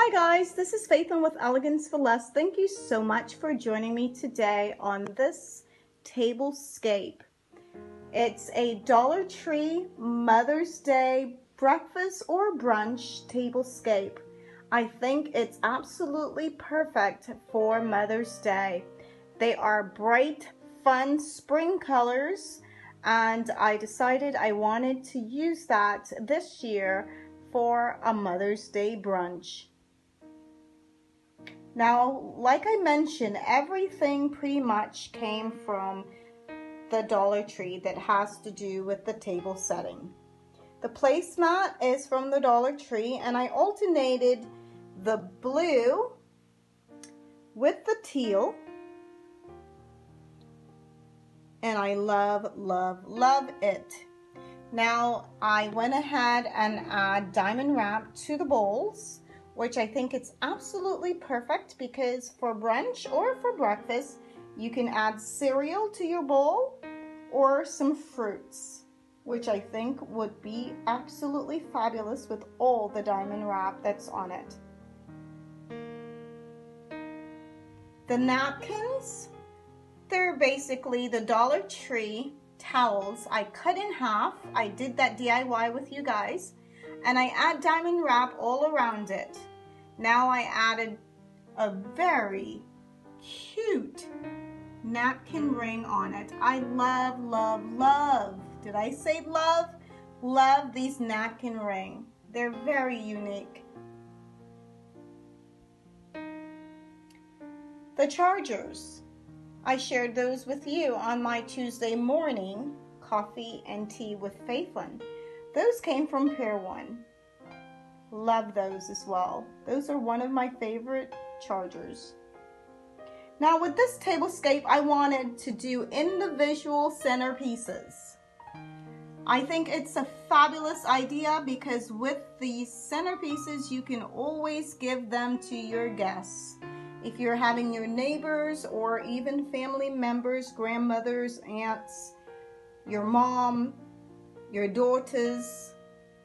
Hi guys, this is Faithlyn with Elegance for Less. Thank you so much for joining me today on this Tablescape. It's a Dollar Tree Mother's Day breakfast or brunch tablescape. I think it's absolutely perfect for Mother's Day. They are bright, fun spring colors, and I decided I wanted to use that this year for a Mother's Day brunch. Now, like I mentioned, everything pretty much came from the Dollar Tree that has to do with the table setting. The placemat is from the Dollar Tree, and I alternated the blue with the teal, and I love, love, love it. Now, I went ahead and add diamond wrap to the bowls, which I think it's absolutely perfect because for brunch or for breakfast, you can add cereal to your bowl or some fruits, which I think would be absolutely fabulous with all the diamond wrap that's on it. The napkins, they're basically the Dollar Tree towels. I cut in half. I did that DIY with you guys, and I add diamond wrap all around it. Now I added a very cute napkin ring on it. I love, love, love. Did I say love? Love these napkin ring. They're very unique. The chargers, I shared those with you on my Tuesday morning coffee and tea with Faithlyn. Those came from Pier 1. Love those as well. Those are one of my favorite chargers. Now with this tablescape, I wanted to do individual centerpieces. I think it's a fabulous idea because with these centerpieces, you can always give them to your guests. If you're having your neighbors or even family members, grandmothers, aunts, your mom, your daughters,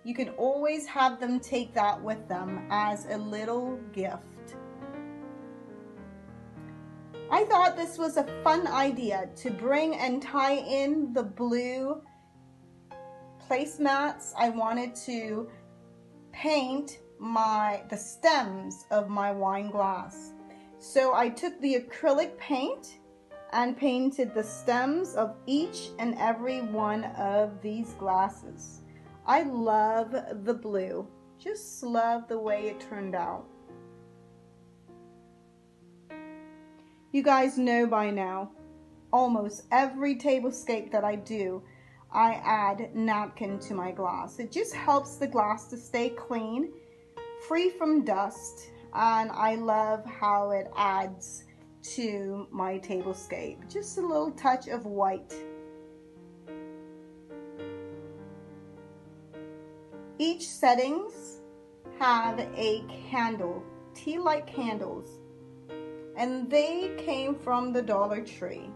you can always have them take that with them as a little gift. I thought this was a fun idea to bring and tie in the blue placemats. I wanted to paint the stems of my wine glass. So I took the acrylic paint and painted the stems of each and every one of these glasses. I love the blue. Just love the way it turned out. You guys know by now, almost every tablescape that I do, I add napkin to my glass. It just helps the glass to stay clean, free from dust, and I love how it adds to my tablescape. Just a little touch of white. Each settings have a candle, tea light candles, and they came from the Dollar Tree.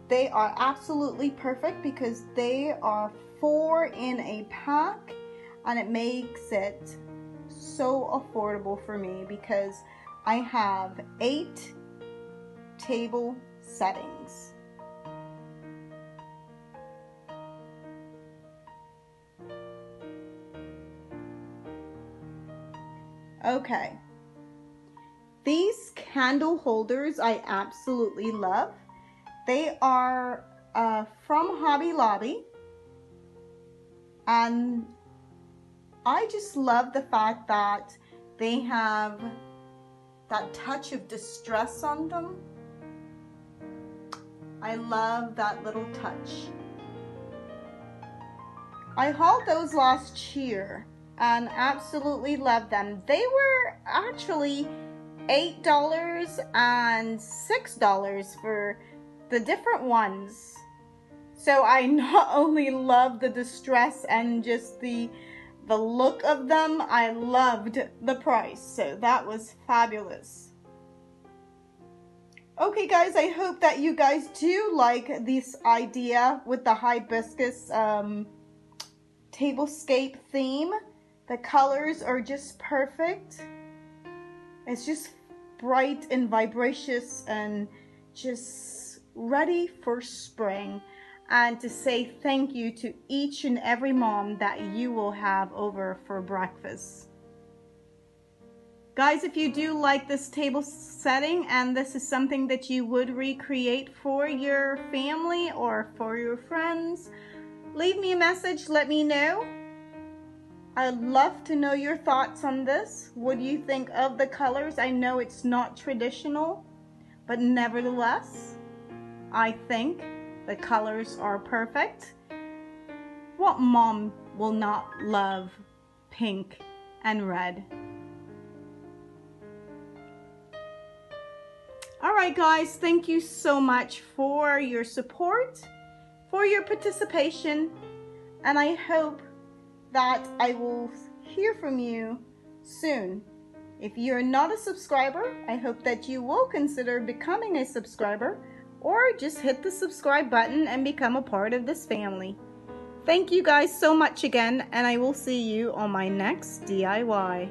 They are absolutely perfect because they are 4 in a pack, and it makes it so affordable for me because I have 8 table settings. Okay, these candle holders I absolutely love. They are from Hobby Lobby, and I just love the fact that they have that touch of distress on them. I love that little touch. I hauled those last year and absolutely love them. They were actually $8 and $6 for the different ones. So I not only love the distress and just the look of them, I loved the price. So that was fabulous. Okay guys, I hope that you guys do like this idea with the hibiscus tablescape theme. The colors are just perfect. It's just bright and vivacious and just ready for spring. And to say thank you to each and every mom that you will have over for breakfast. Guys, if you do like this table setting and this is something that you would recreate for your family or for your friends, leave me a message, let me know. I'd love to know your thoughts on this. What do you think of the colors? I know it's not traditional, but nevertheless, I think the colors are perfect. What mom will not love pink and red? Alright guys, thank you so much for your support, for your participation, and I hope that I will hear from you soon. If you're not a subscriber, I hope that you will consider becoming a subscriber, or just hit the subscribe button and become a part of this family. Thank you guys so much again, and I will see you on my next DIY.